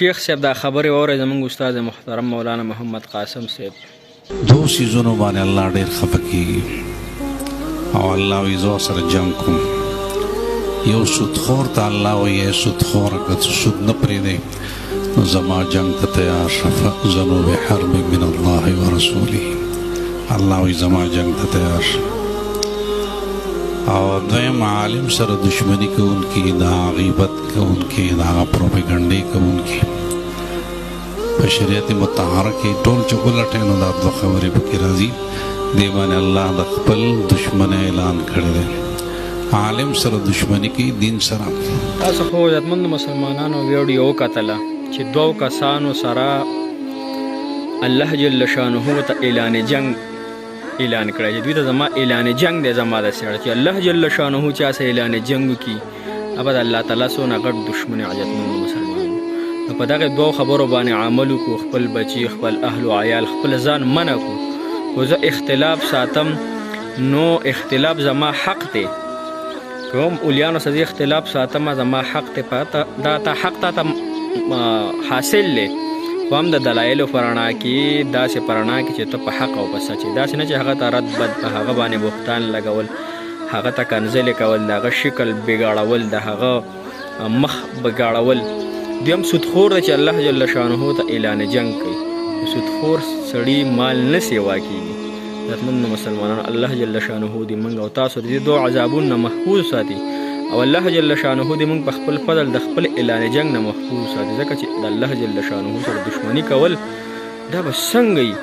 شیخ صاحب دا خبرې واورئ زموږ استاد محترم مولانا محمد قاسم صاحب. دو سیزونو باندې الله ډېر خفه کېږي او الله وایي زه ورسره جنګ کوم. یو سودخور ته الله وایي ای سودخوره که ته سود نه پرېږدې نو زما جنګ ته تیار شه فأذنوا بحرب من الله ورسوله. الله وایي زما جنګ ته تیار شه. او دویم عالم سره دشمني کوونکي د هغه غیبت کوونکي د هغه پروپیګنډې کوونکي په شریعت مطهره کې ټول چې ولټوي نو دا دوه خبرې پکې راځي. دې باندې الله د خپل دشمن اعلان کړی دی. عالم سره دشمني کوي دین سره. تاسو خو عزتمند مسلمانانو ویډیو وکتله چې دوو کسانو سره الله جل شانه ته اعلان جنگ اعلان کړی چې دوی ته زما اعلان جنگ دی زما د سره چې الله جل شانه چا سره اعلان جنگ وکړي ابد الله تعالی څونه غټ دشمن عزتمند مسلمانانو. نو په دغه دوه خبرو باندې عمل وکړو، خپل بچي خپل اهل او عیال خپل ځان منع کړو. خو زه اختلاف ساتم نو اختلاف زما حق دی. کوم اولیانو سره اختلاف ساتم زما حق دی. پته دا ته حق ته حاصل دی خو هم د دلایلو پرانا کې داسې پرانا کې چې ته په حق او په سچ داسې نه چې هغه ته رد بد په هغه باندې بهتان لګول، هغه ته کنځلې کول، د هغه شکل بګاړول، د هغه مخ بګاړول. دویم سودخور دی چې الله جل شانه ته اعلان جنگ کوي. سودخور سړي مال نه سیوا کېږي. عزتمند مسلمانانو الله جل شانه دې موږ او تاسو دې دوه عذابونه محفوظ ساتي او الله جل شانه دې موږ په خپل فضل د خپل اعلان جنگ نه محفوظ ساتي. ځکه چې د الله جل شانه سره دښمني کول دا به څنګه وي؟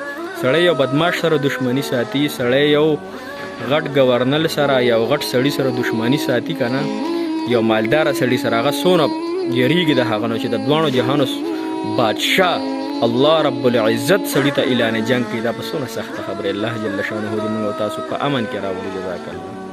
سړی یو بدماش سره دښمني ساتي، سړی یو غټ ګورنل سره یو غټ سړي سره دښمني ساتي که نه، یو مالداره سړي سره هغه څونه یریږي د هغه نو چې د دواړو جهانو بادشاه الله رب العزت سړي ته اعلان جنگ کوي. دا په څونه سخته خبره. الله جل شانه دې موږ او تاسو په امن کې راولي. جزاک الله.